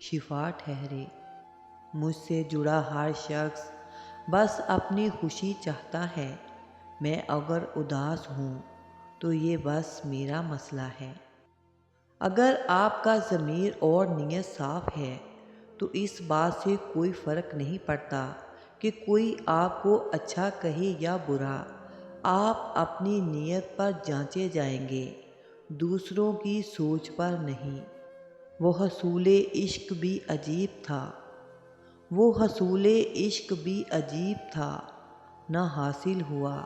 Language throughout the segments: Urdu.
شفا ٹھہرے۔ مجھ سے جڑا ہر شخص بس اپنی خوشی چاہتا ہے۔ میں اگر اداس ہوں تو یہ بس میرا مسئلہ ہے۔ اگر آپ کا ضمیر اور نیت صاف ہے تو اس بات سے کوئی فرق نہیں پڑتا کہ کوئی آپ کو اچھا کہے یا برا۔ آپ اپنی نیت پر جانچے جائیں گے، دوسروں کی سوچ پر نہیں۔ وہ حصول عشق بھی عجیب تھا، وہ حصول عشق بھی عجیب تھا، نہ حاصل ہوا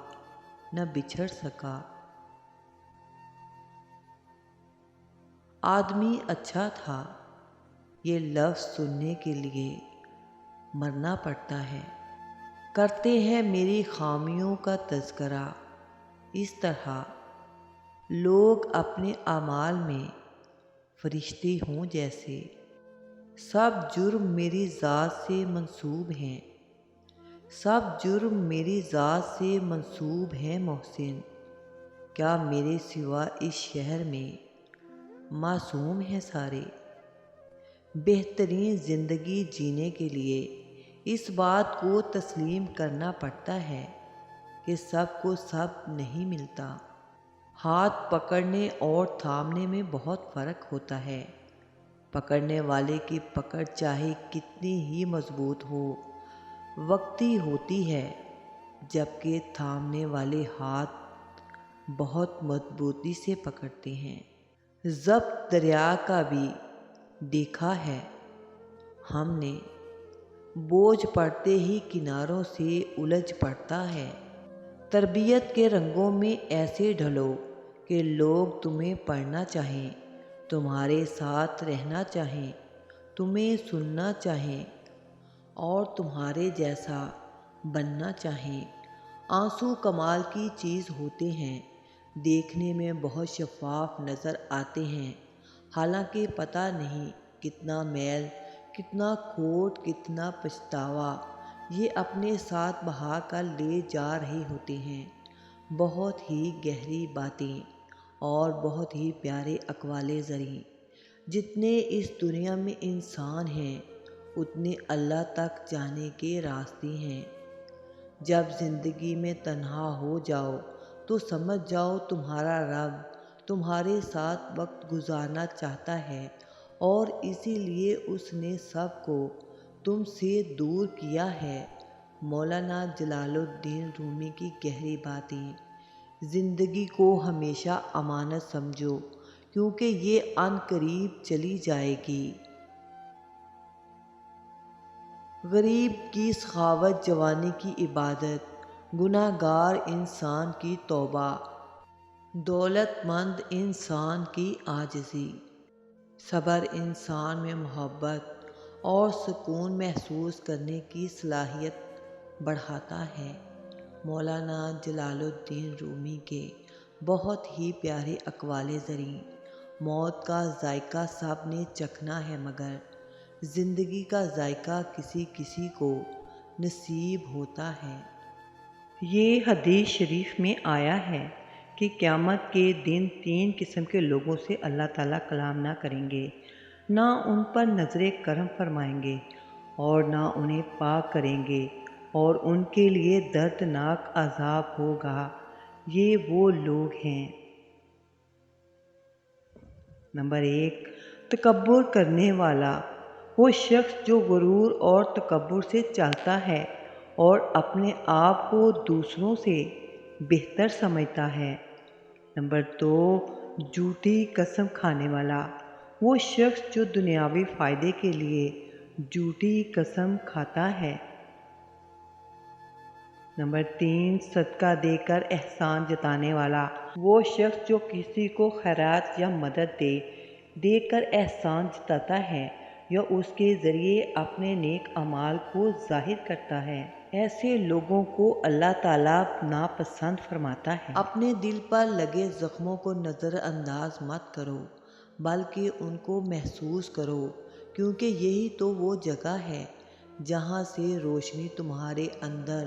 نہ بچھڑ سکا۔ آدمی اچھا تھا، یہ لفظ سننے کے لیے مرنا پڑتا ہے۔ کرتے ہیں میری خامیوں کا تذکرہ اس طرح، لوگ اپنے اعمال میں فرشتے ہوں جیسے۔ سب جرم میری ذات سے منسوب ہیں، سب جرم میری ذات سے منسوب ہیں محسن۔ کیا میرے سوا اس شہر میں معصوم ہیں سارے؟ بہترین زندگی جینے کے لیے اس بات کو تسلیم کرنا پڑتا ہے کہ سب کو سب نہیں ملتا۔ ہاتھ پکڑنے اور تھامنے میں بہت فرق ہوتا ہے۔ پکڑنے والے کی پکڑ چاہے کتنی ہی مضبوط ہو، وقتی ہوتی ہے، جبکہ تھامنے والے ہاتھ بہت مضبوطی سے پکڑتے ہیں۔ ضبط دریا کا بھی دیکھا ہے ہم نے، بوجھ پڑتے ہی کناروں سے الجھ پڑتا ہے۔ تربیت کے رنگوں میں ایسے ڈھلو کہ لوگ تمہیں پڑھنا چاہیں، تمہارے ساتھ رہنا چاہیں، تمہیں سننا چاہیں اور تمہارے جیسا بننا چاہیں۔ آنسو کمال کی چیز ہوتے ہیں، دیکھنے میں بہت شفاف نظر آتے ہیں، حالانکہ پتہ نہیں کتنا میل، کتنا کھوٹ، کتنا پچھتاوا یہ اپنے ساتھ بہا کر لے جا رہے ہوتے ہیں۔ بہت ہی گہری باتیں اور بہت ہی پیارے اقوال زریں۔ جتنے اس دنیا میں انسان ہیں اتنے اللہ تک جانے کے راستے ہیں۔ جب زندگی میں تنہا ہو جاؤ تو سمجھ جاؤ تمہارا رب تمہارے ساتھ وقت گزارنا چاہتا ہے، اور اسی لیے اس نے سب کو تم سے دور کیا ہے۔ مولانا جلال الدین رومی کی گہری باتیں۔ زندگی کو ہمیشہ امانت سمجھو کیونکہ یہ عن قریب چلی جائے گی۔ غریب کی سخاوت جوانی کی عبادت، گناہ گار انسان کی توبہ، دولت مند انسان کی عاجزی۔ صبر انسان میں محبت اور سکون محسوس کرنے کی صلاحیت بڑھاتا ہے۔ مولانا جلال الدین رومی کے بہت ہی پیارے اقوال زریں۔ موت کا ذائقہ سب نے چکھنا ہے مگر زندگی کا ذائقہ کسی کسی کو نصیب ہوتا ہے۔ یہ حدیث شریف میں آیا ہے کہ قیامت کے دن 3 قسم کے لوگوں سے اللہ تعالیٰ کلام نہ کریں گے، نہ ان پر نظر کرم فرمائیں گے اور نہ انہیں پاک کریں گے، اور ان کے لیے دردناک عذاب ہوگا۔ یہ وہ لوگ ہیں: نمبر 1، تکبر کرنے والا، وہ شخص جو غرور اور تکبر سے چلتا ہے اور اپنے آپ کو دوسروں سے بہتر سمجھتا ہے۔ نمبر 2، جھوٹی قسم کھانے والا، وہ شخص جو دنیاوی فائدے کے لیے جھوٹی قسم کھاتا ہے۔ نمبر 3، صدقہ دے کر احسان جتانے والا، وہ شخص جو کسی کو خیرات یا مدد دے کر احسان جتاتا ہے یا اس کے ذریعے اپنے نیک اعمال کو ظاہر کرتا ہے۔ ایسے لوگوں کو اللہ تعالیٰ ناپسند فرماتا ہے۔ اپنے دل پر لگے زخموں کو نظر انداز مت کرو بلکہ ان کو محسوس کرو، کیونکہ یہی تو وہ جگہ ہے جہاں سے روشنی تمہارے اندر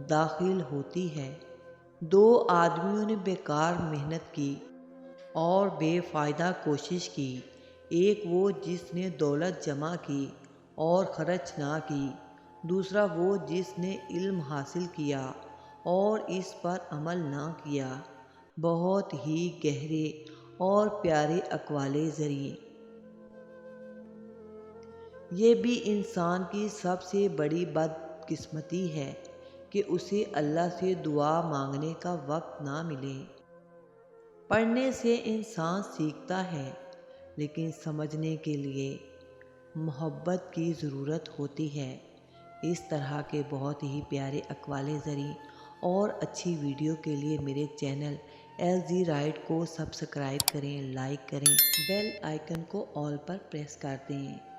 داخل ہوتی ہے۔ 2 آدمیوں نے بیکار محنت کی اور بے فائدہ کوشش کی، ایک وہ جس نے دولت جمع کی اور خرچ نہ کی، دوسرا وہ جس نے علم حاصل کیا اور اس پر عمل نہ کیا۔ بہت ہی گہرے اور پیارے اقوال ذریعے۔ یہ بھی انسان کی سب سے بڑی بدقسمتی ہے کہ اسے اللہ سے دعا مانگنے کا وقت نہ ملے۔ پڑھنے سے انسان سیکھتا ہے، لیکن سمجھنے کے لیے محبت کی ضرورت ہوتی ہے۔ اس طرح کے بہت ہی پیارے اقوال زریں اور اچھی ویڈیو کے لیے میرے چینل LG رائٹ کو سبسکرائب کریں، لائک کریں، بیل آئیکن کو آل پر پریس کر دیں۔